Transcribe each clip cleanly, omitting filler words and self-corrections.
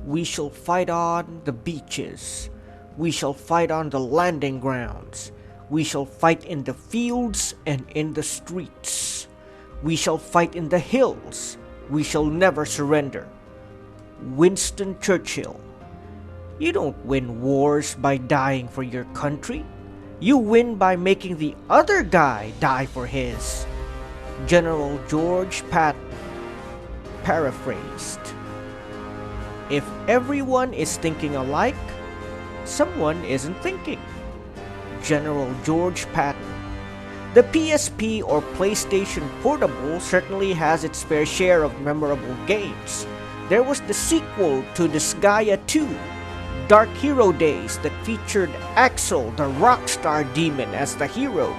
We shall fight on the beaches. We shall fight on the landing grounds. We shall fight in the fields and in the streets. We shall fight in the hills. We shall never surrender. Winston Churchill. You don't win wars by dying for your country. You win by making the other guy die for his. General George Patton. Paraphrased. If everyone is thinking alike, someone isn't thinking. General George Patton. The PSP or PlayStation Portable certainly has its fair share of memorable games. There was the sequel to Disgaea 2, Dark Hero Days, that featured Axel the Rockstar Demon as the hero.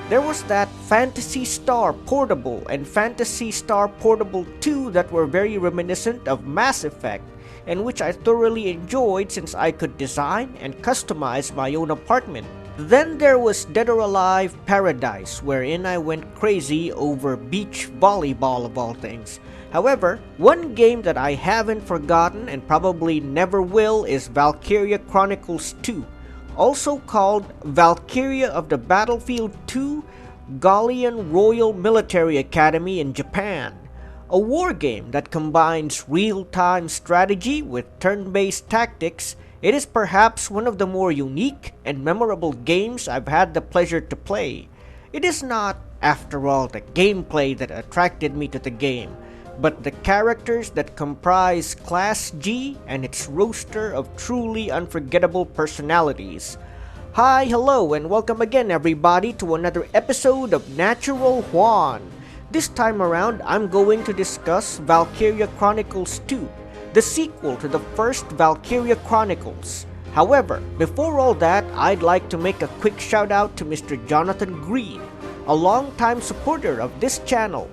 There was that Phantasy Star Portable and Phantasy Star Portable 2 that were very reminiscent of Mass Effect, and which I thoroughly enjoyed since I could design and customize my own apartment. Then there was Dead or Alive Paradise, wherein I went crazy over beach volleyball of all things. However, one game that I haven't forgotten and probably never will is Valkyria Chronicles 2, also called Valkyria of the Battlefield 2 Gallian Royal Military Academy in Japan, a war game that combines real-time strategy with turn-based tactics. It is perhaps one of the more unique and memorable games I've had the pleasure to play. It is not, after all, the gameplay that attracted me to the game, but the characters that comprise Class G and its roster of truly unforgettable personalities. Hi, hello, and welcome again everybody to another episode of Natural Juan. This time around, I'm going to discuss Valkyria Chronicles 2, the sequel to the first Valkyria Chronicles. However, before all that, I'd like to make a quick shout out to Mr. Jonathan Green, a longtime supporter of this channel.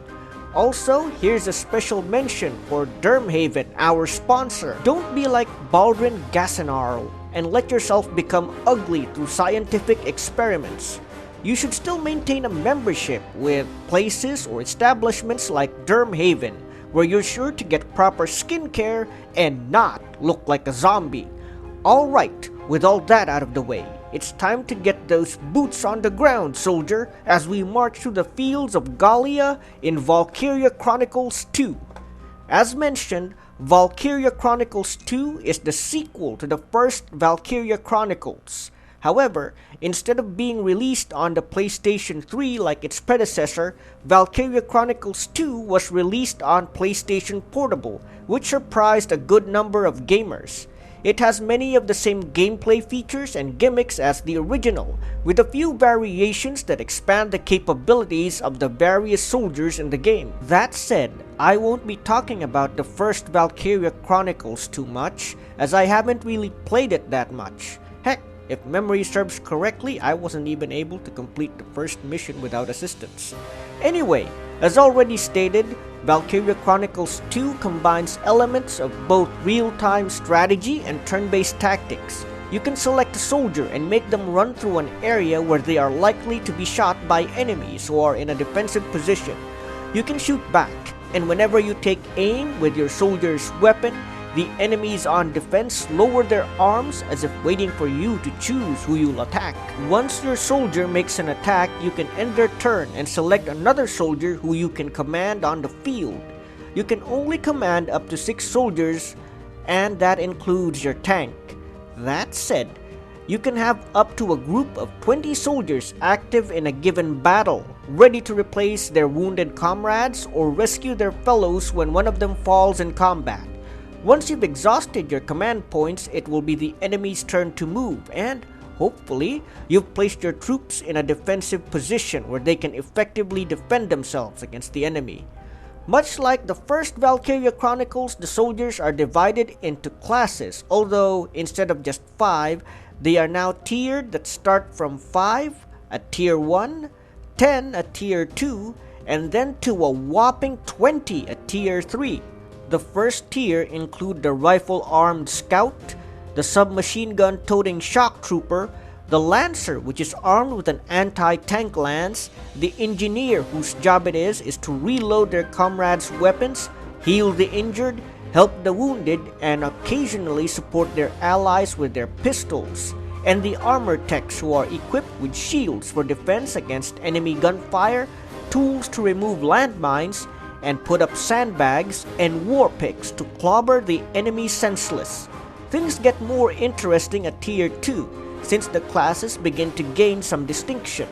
Also, here's a special mention for Dermhaven, our sponsor. Don't be like Baldwin Gassenarl and let yourself become ugly through scientific experiments. You should still maintain a membership with places or establishments like Dermhaven, where you're sure to get proper skincare and not look like a zombie. Alright, with all that out of the way, it's time to get those boots on the ground, soldier, as we march through the fields of Gallia in Valkyria Chronicles 2. As mentioned, Valkyria Chronicles 2 is the sequel to the first Valkyria Chronicles. However, instead of being released on the PlayStation 3 like its predecessor, Valkyria Chronicles 2 was released on PlayStation Portable, which surprised a good number of gamers. It has many of the same gameplay features and gimmicks as the original, with a few variations that expand the capabilities of the various soldiers in the game. That said, I won't be talking about the first Valkyria Chronicles too much, as I haven't really played it that much. Heck, if memory serves correctly, I wasn't even able to complete the first mission without assistance. Anyway, as already stated, Valkyria Chronicles 2 combines elements of both real-time strategy and turn-based tactics. You can select a soldier and make them run through an area where they are likely to be shot by enemies who are in a defensive position. You can shoot back, and whenever you take aim with your soldier's weapon, the enemies on defense lower their arms as if waiting for you to choose who you'll attack. Once your soldier makes an attack, you can end their turn and select another soldier who you can command on the field. You can only command up to 6 soldiers, and that includes your tank. That said, you can have up to a group of 20 soldiers active in a given battle, ready to replace their wounded comrades or rescue their fellows when one of them falls in combat. Once you've exhausted your command points, it will be the enemy's turn to move, and hopefully, you've placed your troops in a defensive position where they can effectively defend themselves against the enemy. Much like the first Valkyria Chronicles, the soldiers are divided into classes, although instead of just 5, they are now tiered that start from 5 at Tier 1, 10 at Tier 2, and then to a whopping 20 at Tier 3. The first tier include the rifle-armed scout, the submachine gun-toting shock trooper, the lancer, which is armed with an anti-tank lance, the engineer, whose job it is to reload their comrades' weapons, heal the injured, help the wounded, and occasionally support their allies with their pistols, and the armor techs who are equipped with shields for defense against enemy gunfire, tools to remove landmines, and put up sandbags and war picks to clobber the enemy senseless. Things get more interesting at Tier 2 since the classes begin to gain some distinction.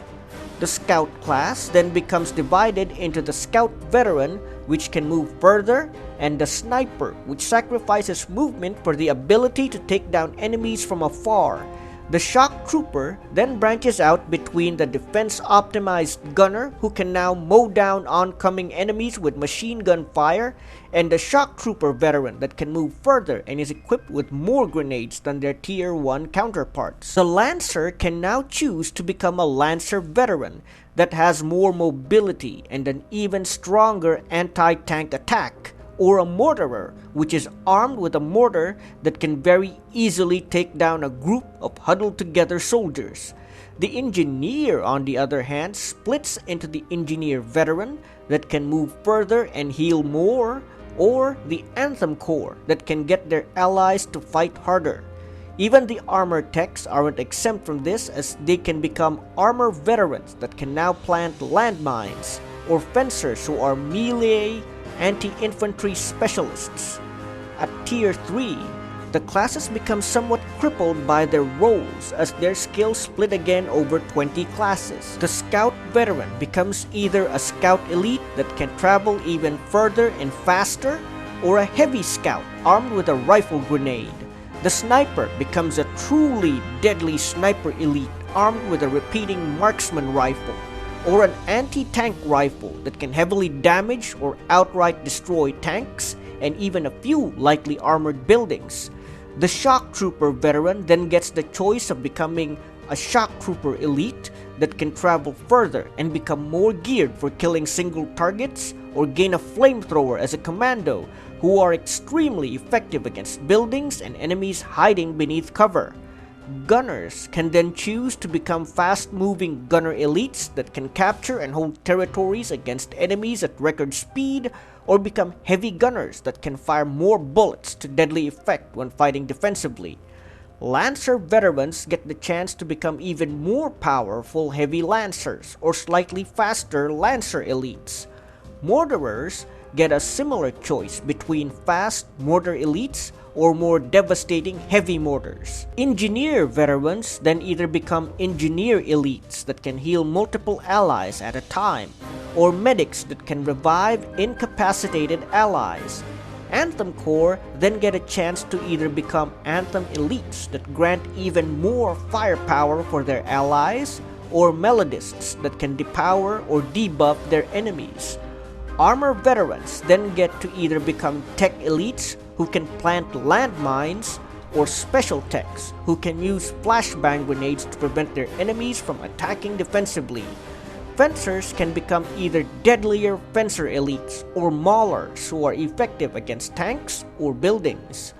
The Scout class then becomes divided into the Scout Veteran, which can move further, and the Sniper, which sacrifices movement for the ability to take down enemies from afar. The Shock Trooper then branches out between the defense-optimized Gunner, who can now mow down oncoming enemies with machine gun fire, and the Shock Trooper Veteran that can move further and is equipped with more grenades than their Tier 1 counterparts. The Lancer can now choose to become a Lancer Veteran that has more mobility and an even stronger anti-tank attack, or a Mortarer, which is armed with a mortar that can very easily take down a group of huddled together soldiers. The Engineer, on the other hand, splits into the Engineer Veteran that can move further and heal more, or the Anthem Corps that can get their allies to fight harder. Even the armor techs aren't exempt from this, as they can become armor veterans that can now plant landmines, or fencers who are melee anti-infantry specialists. At Tier 3, the classes become somewhat crippled by their roles as their skills split again over 20 classes. The Scout Veteran becomes either a Scout Elite that can travel even further and faster, or a Heavy Scout armed with a rifle grenade. The Sniper becomes a truly deadly Sniper Elite armed with a repeating marksman rifle, or an anti-tank rifle that can heavily damage or outright destroy tanks and even a few lightly armored buildings. The Shock Trooper Veteran then gets the choice of becoming a Shock Trooper Elite that can travel further and become more geared for killing single targets, or gain a flamethrower as a commando, who are extremely effective against buildings and enemies hiding beneath cover. Gunners can then choose to become fast-moving gunner elites that can capture and hold territories against enemies at record speed, or become heavy gunners that can fire more bullets to deadly effect when fighting defensively. Lancer veterans get the chance to become even more powerful heavy lancers, or slightly faster lancer elites. Mortarers get a similar choice between fast mortar elites or more devastating heavy mortars. Engineer veterans then either become engineer elites that can heal multiple allies at a time, or medics that can revive incapacitated allies. Anthem Corps then get a chance to either become Anthem elites that grant even more firepower for their allies, or melodists that can depower or debuff their enemies. Armor veterans then get to either become tech elites who can plant landmines, or special techs who can use flashbang grenades to prevent their enemies from attacking defensively. Fencers can become either deadlier fencer elites or maulers who are effective against tanks or buildings.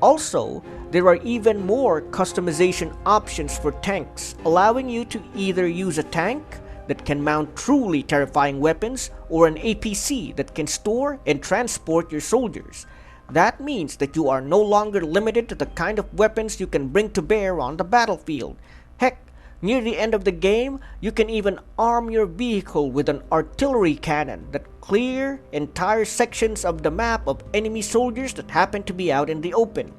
Also, there are even more customization options for tanks, allowing you to either use a tank that can mount truly terrifying weapons, or an APC that can store and transport your soldiers. That means that you are no longer limited to the kind of weapons you can bring to bear on the battlefield. Heck, near the end of the game, you can even arm your vehicle with an artillery cannon that clear entire sections of the map of enemy soldiers that happen to be out in the open.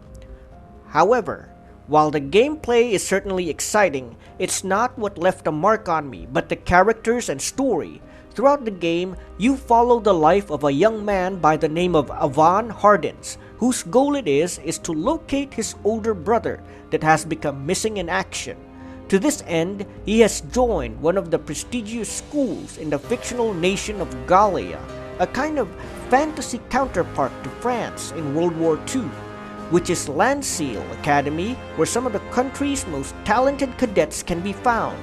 However, while the gameplay is certainly exciting, it's not what left a mark on me, but the characters and story. Throughout the game, you follow the life of a young man by the name of Avon Hardens, whose goal it is to locate his older brother that has become missing in action. To this end, he has joined one of the prestigious schools in the fictional nation of Gallia, a kind of fantasy counterpart to France in World War II, which is Landseal Academy, where some of the country's most talented cadets can be found.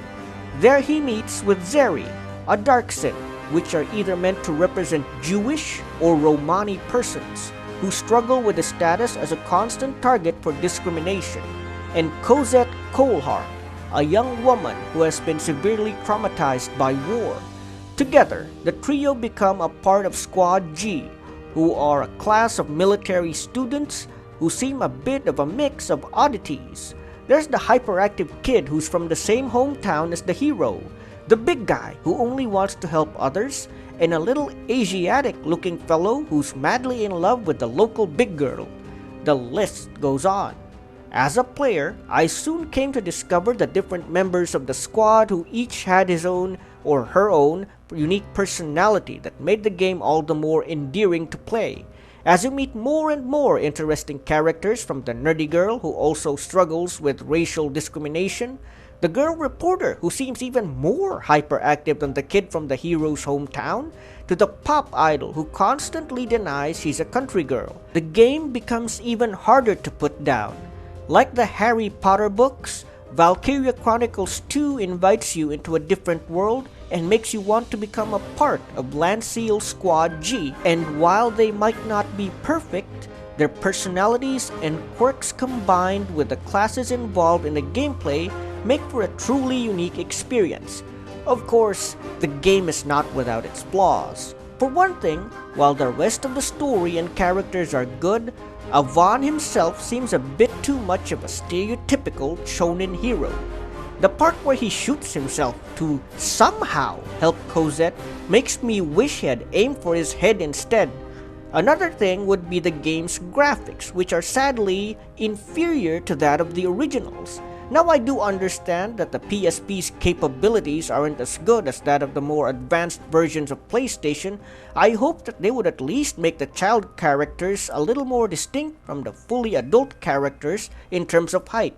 There he meets with Zeri, a Darkson, which are either meant to represent Jewish or Romani persons who struggle with the status as a constant target for discrimination, and Cosette Coulthard, a young woman who has been severely traumatized by war. Together, the trio become a part of Squad G, who are a class of military students who seem a bit of a mix of oddities. There's the hyperactive kid who's from the same hometown as the hero, the big guy who only wants to help others, and a little Asiatic-looking fellow who's madly in love with the local big girl. The list goes on. As a player, I soon came to discover the different members of the squad who each had his own or her own unique personality that made the game all the more endearing to play. As you meet more and more interesting characters, from the nerdy girl who also struggles with racial discrimination, the girl reporter who seems even more hyperactive than the kid from the hero's hometown, to the pop idol who constantly denies she's a country girl, the game becomes even harder to put down. Like the Harry Potter books, Valkyria Chronicles 2 invites you into a different world and makes you want to become a part of Landseal Squad G, and while they might not be perfect, their personalities and quirks combined with the classes involved in the gameplay make for a truly unique experience. Of course, the game is not without its flaws. For one thing, while the rest of the story and characters are good, Avon himself seems a bit too much of a stereotypical shonen hero. The part where he shoots himself to somehow help Cosette makes me wish he had aimed for his head instead. Another thing would be the game's graphics, which are sadly inferior to that of the originals. Now, I do understand that the PSP's capabilities aren't as good as that of the more advanced versions of PlayStation. I hope that they would at least make the child characters a little more distinct from the fully adult characters in terms of height.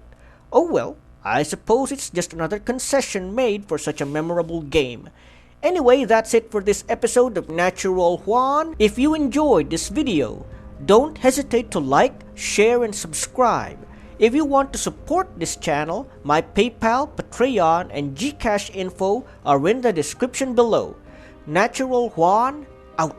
Oh well, I suppose it's just another concession made for such a memorable game. Anyway, that's it for this episode of Natural Juan. If you enjoyed this video, don't hesitate to like, share, and subscribe. If you want to support this channel, my PayPal, Patreon, and Gcash info are in the description below. Natural Juan, out.